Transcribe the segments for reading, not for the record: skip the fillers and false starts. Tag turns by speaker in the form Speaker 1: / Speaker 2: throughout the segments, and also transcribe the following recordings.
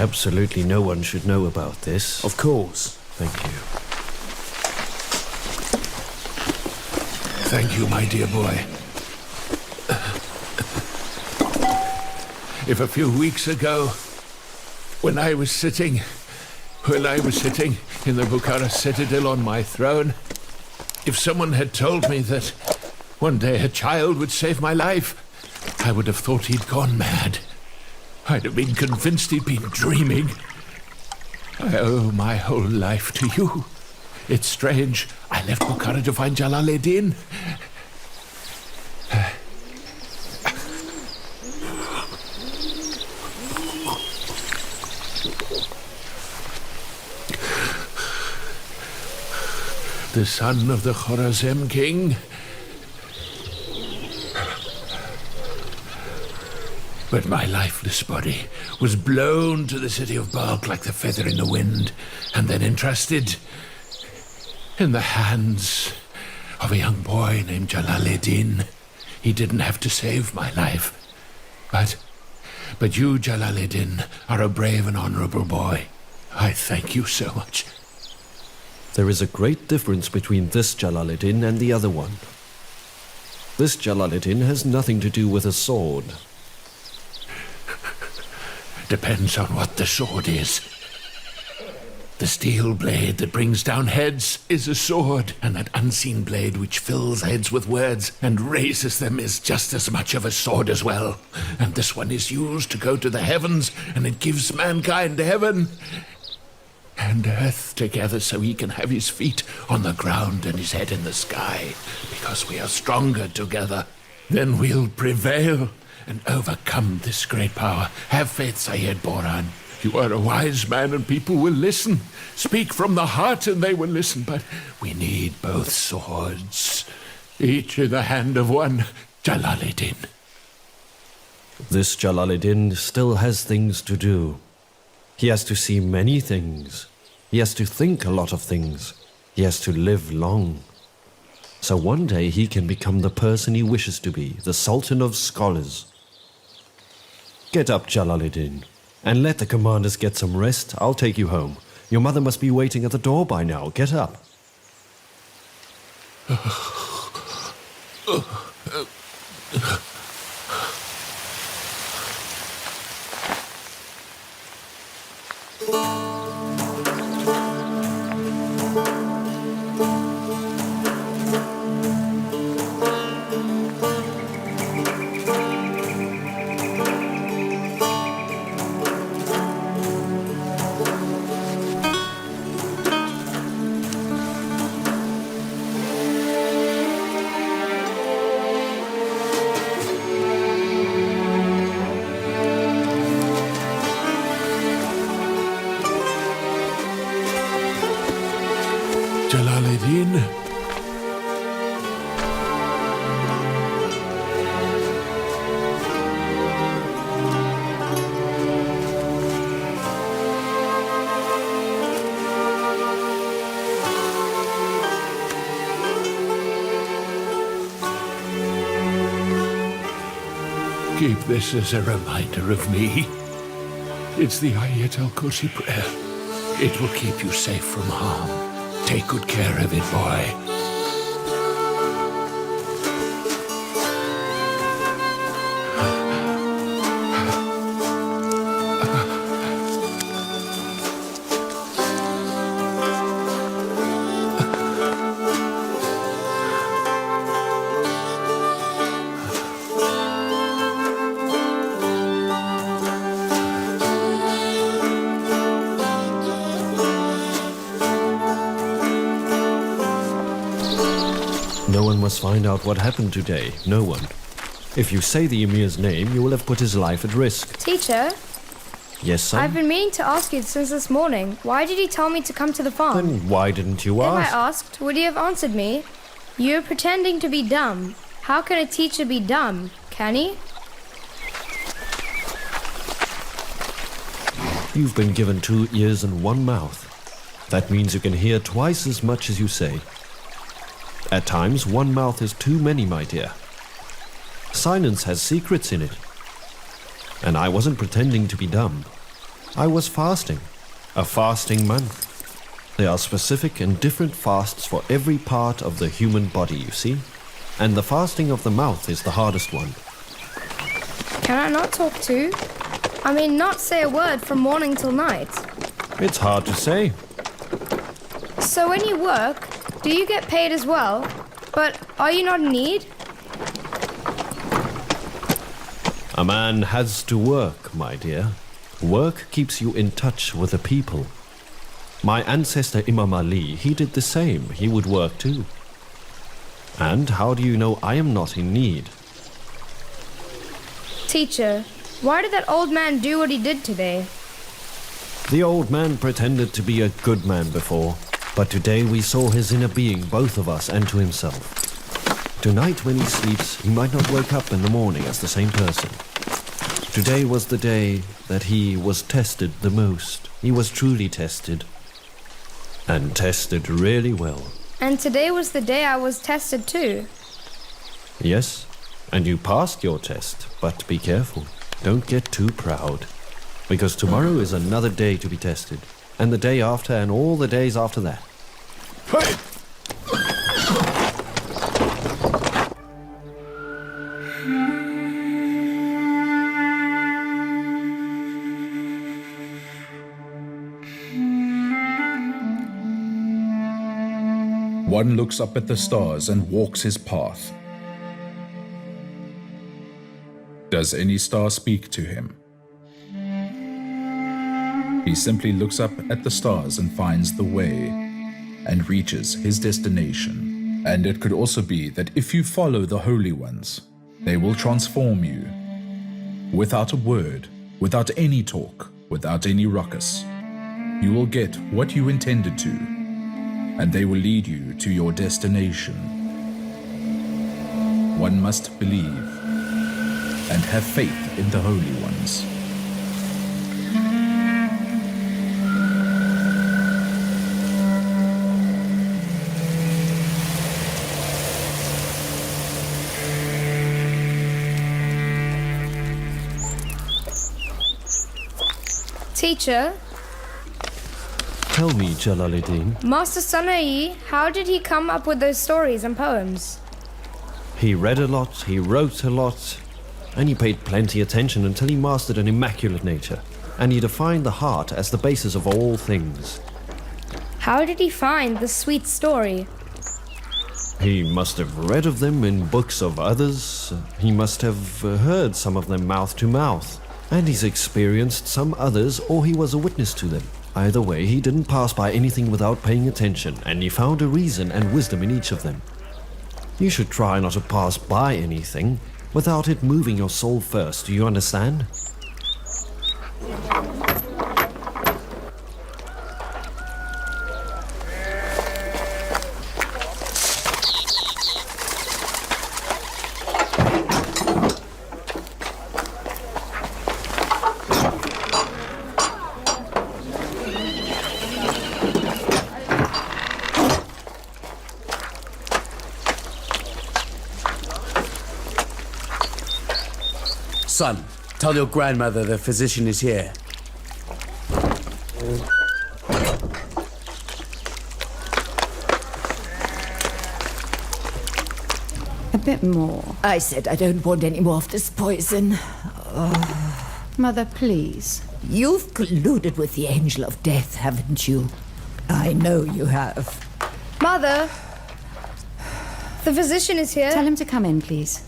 Speaker 1: Absolutely no one should know about this.
Speaker 2: Of course.
Speaker 1: Thank you.
Speaker 3: Thank you, my dear boy. If a few weeks ago, when I was sitting in the Bukhara citadel on my throne, if someone had told me that one day a child would save my life, I would have thought he'd gone mad. I'd have been convinced he'd been dreaming. I owe my whole life to you. It's strange. I left Bukhara to find Jalaledin. The son of the Khorazm king. But my lifeless body was blown to the city of Balkh like the feather in the wind, and then entrusted in the hands of a young boy named Jalaledin. He didn't have to save my life. But you, Jalaledin, are a brave and honorable boy. I thank you so much.
Speaker 1: There is a great difference between this Jalaledin and the other one. This Jalaledin has nothing to do with a sword.
Speaker 3: Depends on what the sword is. The steel blade that brings down heads is a sword, and that unseen blade which fills heads with words and raises them is just as much of a sword as well. And this one is used to go to the heavens, and it gives mankind heaven and earth together so he can have his feet on the ground and his head in the sky, because we are stronger together. Then we'll prevail and overcome this great power. Have faith, Sayyid Boran. You are a wise man and people will listen. Speak from the heart and they will listen, but we need both swords, each in the hand of one Jalaledin.
Speaker 1: This Jalaledin still has things to do. He has to see many things. He has to think a lot of things. He has to live long. So one day he can become the person he wishes to be, the Sultan of Scholars. Get up, Jalaledin, and let the commanders get some rest. I'll take you home. Your mother must be waiting at the door by now. Get up.
Speaker 3: Jalaledin. Keep this as a reminder of me. It's the Ayat al-Kursi prayer. It will keep you safe from harm. Take good care of it, boy.
Speaker 1: No one must find out what happened today. No one. If you say the Emir's name, you will have put his life at risk.
Speaker 4: Teacher?
Speaker 1: Yes, son?
Speaker 4: I've been meaning to ask you since this morning. Why did he tell me to come to the farm?
Speaker 1: Then why didn't you
Speaker 4: If
Speaker 1: ask?
Speaker 4: I asked, would he have answered me? You're pretending to be dumb. How can a teacher be dumb? Can he?
Speaker 1: You've been given 2 ears and 1 mouth. That means you can hear twice as much as you say. At times, 1 mouth is too many, my dear. Silence has secrets in it. And I wasn't pretending to be dumb. I was fasting. A fasting month. There are specific and different fasts for every part of the human body, you see? And the fasting of the mouth is the hardest one.
Speaker 4: Can I not talk too? I mean, not say a word from morning till night.
Speaker 1: It's hard to say.
Speaker 4: So when you work, do you get paid as well? But are you not in need?
Speaker 1: A man has to work, my dear. Work keeps you in touch with the people. My ancestor Imam Ali, he did the same. He would work too. And how do you know I am not in need?
Speaker 4: Teacher, why did that old man do what he did today?
Speaker 1: The old man pretended to be a good man before, but today we saw his inner being, both of us, and to himself. Tonight when he sleeps, he might not wake up in the morning as the same person. Today was the day that he was tested the most. He was truly tested. And tested really well.
Speaker 4: And today was the day I was tested too.
Speaker 1: Yes, and you passed your test, but be careful. Don't get too proud. Because tomorrow is another day to be tested. And the day after and all the days after that.
Speaker 3: Hey!
Speaker 2: One looks up at the stars and walks his path. Does any star speak to him? He simply looks up at the stars and finds the way and reaches his destination. And it could also be that if you follow the holy ones, they will transform you. Without a word, without any talk, without any ruckus, you will get what you intended to, and they will lead you to your destination. One must believe and have faith in the holy ones.
Speaker 4: Teacher,
Speaker 1: Tell me, Jalaledin.
Speaker 4: Master Sana'i, how did he come up with those stories and poems?
Speaker 1: He read a lot, he wrote a lot, and he paid plenty attention until he mastered an immaculate nature, and he defined the heart as the basis of all things.
Speaker 4: How did he find the sweet story?
Speaker 1: He must have read of them in books of others. He must have heard some of them mouth to mouth. And he's experienced some others, or he was a witness to them. Either way, he didn't pass by anything without paying attention, and he found a reason and wisdom in each of them. You should try not to pass by anything without it moving your soul first, do you understand?
Speaker 5: Son, tell your grandmother the physician is here.
Speaker 6: A bit more.
Speaker 7: I said I don't want any more of this poison.
Speaker 6: Mother, please.
Speaker 7: You've colluded with the angel of death, haven't you? I know you have.
Speaker 4: Mother, the physician is here.
Speaker 6: Tell him to come in, please.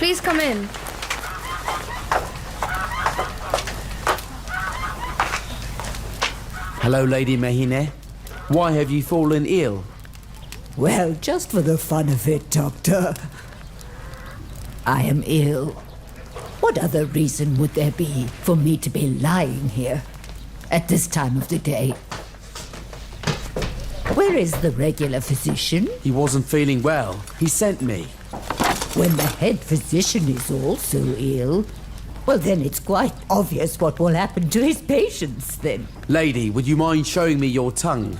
Speaker 4: Please come in.
Speaker 5: Hello, Lady Mahine. Why have you fallen ill?
Speaker 7: Well, just for the fun of it, Doctor. I am ill. What other reason would there be for me to be lying here at this time of the day? Where is the regular physician?
Speaker 5: He wasn't feeling well. He sent me.
Speaker 7: When the head physician is also ill, well, then it's quite obvious what will happen to his patients, then.
Speaker 5: Lady, would you mind showing me your tongue?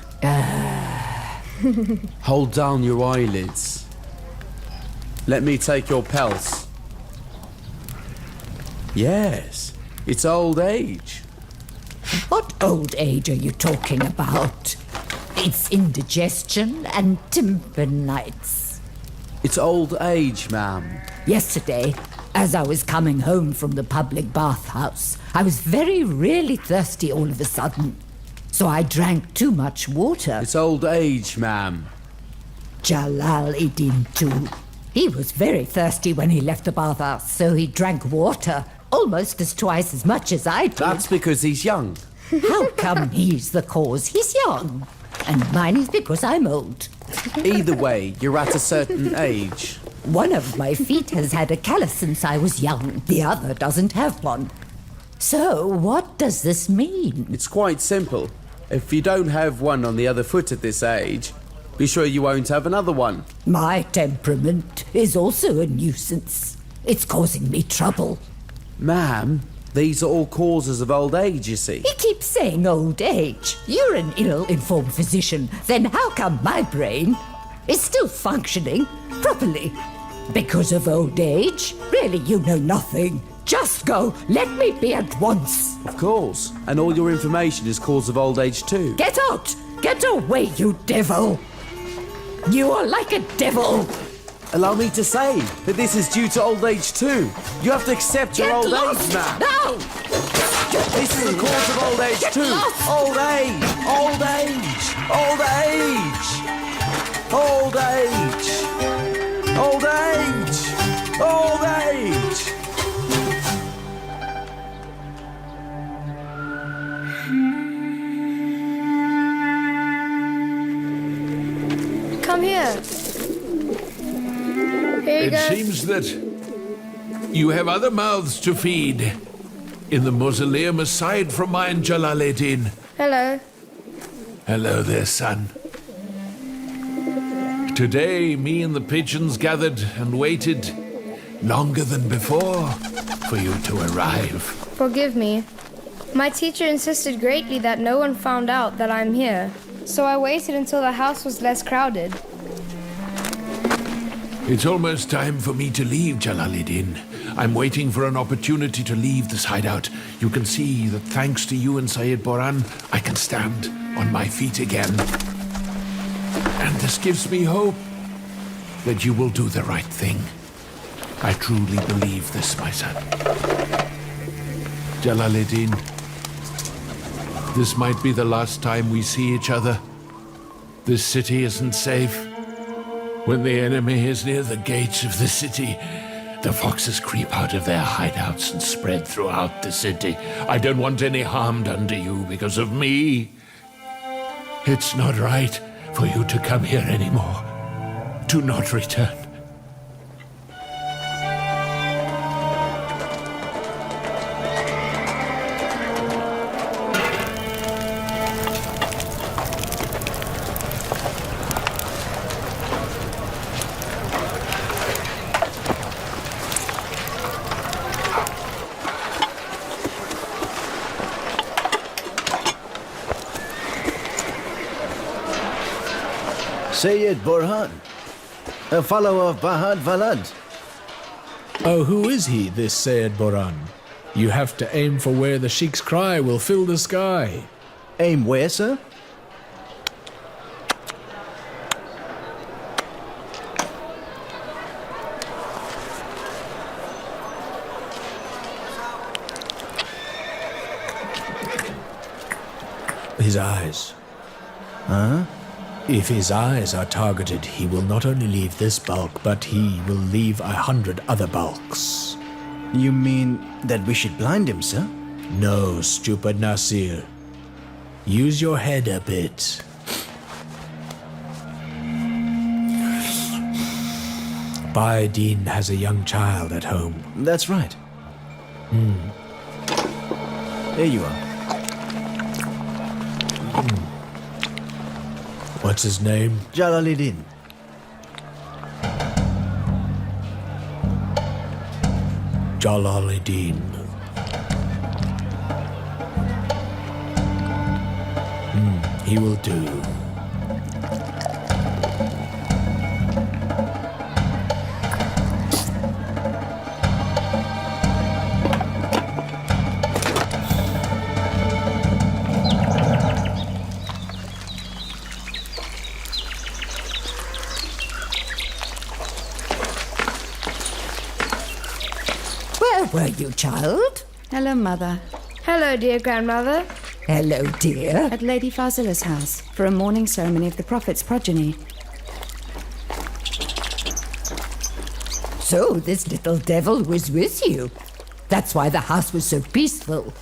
Speaker 5: Hold down your eyelids. Let me take your pulse. Yes, It's old age.
Speaker 7: What old age are you talking about? It's indigestion and tympanites.
Speaker 5: It's old age, ma'am.
Speaker 7: Yesterday, as I was coming home from the public bathhouse, I was really thirsty all of a sudden. So I drank too much water.
Speaker 5: It's old age, ma'am.
Speaker 7: Jalāl al-Dīn too. He was very thirsty when he left the bathhouse, so he drank water almost twice as much as I did.
Speaker 5: That's because he's young.
Speaker 7: How come he's the cause? He's young. And mine is because I'm old.
Speaker 5: Either way, you're at a certain age.
Speaker 7: One of my feet has had a callus since I was young. The other doesn't have one. So, what does this mean?
Speaker 5: It's quite simple. If you don't have one on the other foot at this age, be sure you won't have another one.
Speaker 7: My temperament is also a nuisance. It's causing me trouble.
Speaker 5: Ma'am, these are all causes of old age, you see.
Speaker 7: He keeps saying old age. You're an ill-informed physician. Then how come my brain is still functioning properly? Because of old age? Really, you know nothing. Just go. Let me be at once.
Speaker 5: Of course. And all your information is cause of old age too.
Speaker 7: Get out! Get away, you devil! You are like a devil!
Speaker 5: Allow me to say that this is due to old age too. You have to accept your
Speaker 7: Get
Speaker 5: old
Speaker 7: lost
Speaker 5: age, ma'am.
Speaker 7: now!
Speaker 5: This is the cause of old age
Speaker 7: Get
Speaker 5: too.
Speaker 7: lost!
Speaker 5: Old age! Old age! Old age! Old age! Old age! Old age!
Speaker 4: Come here. Here you
Speaker 3: It
Speaker 4: go.
Speaker 3: seems that you have other mouths to feed in the mausoleum aside from mine, Jalaledin.
Speaker 4: Hello.
Speaker 3: Hello there, son. Today, me and the pigeons gathered and waited longer than before for you to arrive.
Speaker 4: Forgive me. My teacher insisted greatly that no one found out that I'm here. So I waited until the house was less crowded.
Speaker 3: It's almost time for me to leave, Jalaledin. I'm waiting for an opportunity to leave this hideout. You can see that thanks to you and Sayyid Boran, I can stand on my feet again. And this gives me hope that you will do the right thing. I truly believe this, my son. Jalaledin, this might be the last time we see each other. This city isn't safe. When the enemy is near the gates of the city, the foxes creep out of their hideouts and spread throughout the city. I don't want any harm done to you because of me. It's not right for you to come here anymore. Do not return.
Speaker 8: Sayyid Burhan, a follower of Bahad Valad.
Speaker 9: Oh, who is he, this Sayyid Boran? You have to aim for where the Sheikh's cry will fill the sky.
Speaker 8: Aim where, sir?
Speaker 9: His eyes. Huh? If his eyes are targeted, he will not only leave this bulk, but he will leave 100 other bulks.
Speaker 8: You mean that we should blind him, sir?
Speaker 9: No, stupid Nasir. Use your head a bit. Bayadeen has a young child at home.
Speaker 8: That's right. Here you are.
Speaker 9: What's his name?
Speaker 8: Jalaledin.
Speaker 9: Jalāl-ed-Dīn. He will do.
Speaker 7: you, child?
Speaker 6: Hello, Mother.
Speaker 4: Hello, dear grandmother.
Speaker 7: Hello, dear.
Speaker 6: At Lady Fazila's house for a morning ceremony of the Prophet's progeny.
Speaker 7: So this little devil was with you. That's why the house was so peaceful.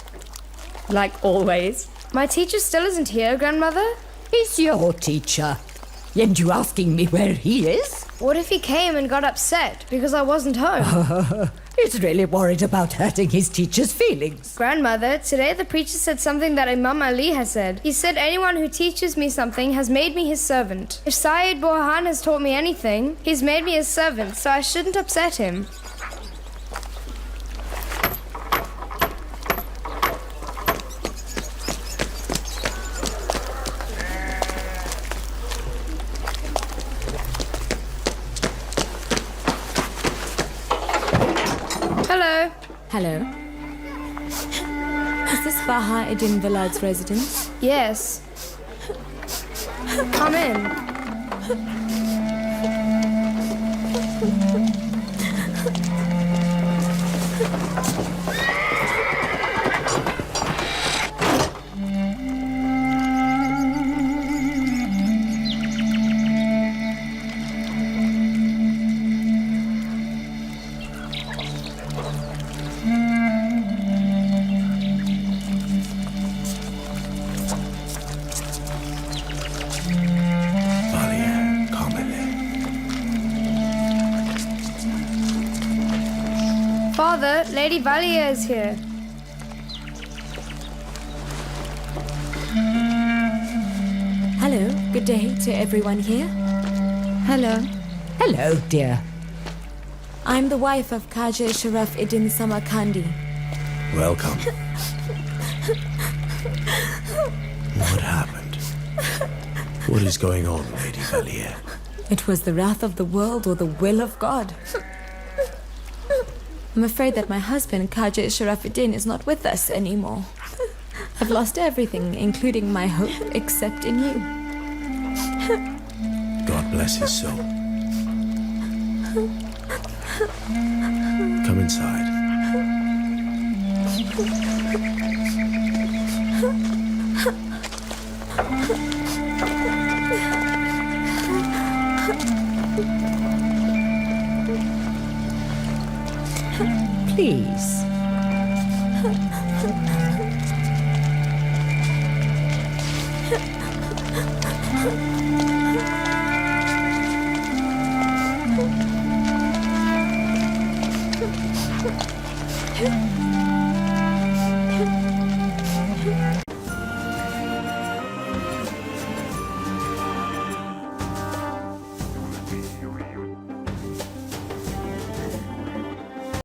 Speaker 6: Like always.
Speaker 4: My teacher still isn't here, grandmother.
Speaker 7: He's your teacher. And you asking me where he is?
Speaker 4: What if he came and got upset because I wasn't home?
Speaker 7: He's really worried about hurting his teacher's feelings.
Speaker 4: Grandmother, today the preacher said something that Imam Ali has said. He said anyone who teaches me something has made me his servant. If Sayyid Burhan has taught me anything, he's made me his servant, so I shouldn't upset him. Hello.
Speaker 10: Hello. Is this Baha'u'ddin Vilad's residence?
Speaker 4: Yes. Come in. Father, Lady Valier is here.
Speaker 10: Hello. Good day to everyone here.
Speaker 6: Hello.
Speaker 7: Hello, dear.
Speaker 10: I'm the wife of Khaja Sharaf-Iddin Samarkandi.
Speaker 8: Welcome. What happened? What is going on, Lady Valier?
Speaker 10: It was the wrath of the world or the will of God. I'm afraid that my husband, Khaja Sharaf-Iddin, is not with us anymore. I've lost everything, including my hope, except in you.
Speaker 8: God bless his soul. Come inside.
Speaker 7: Please.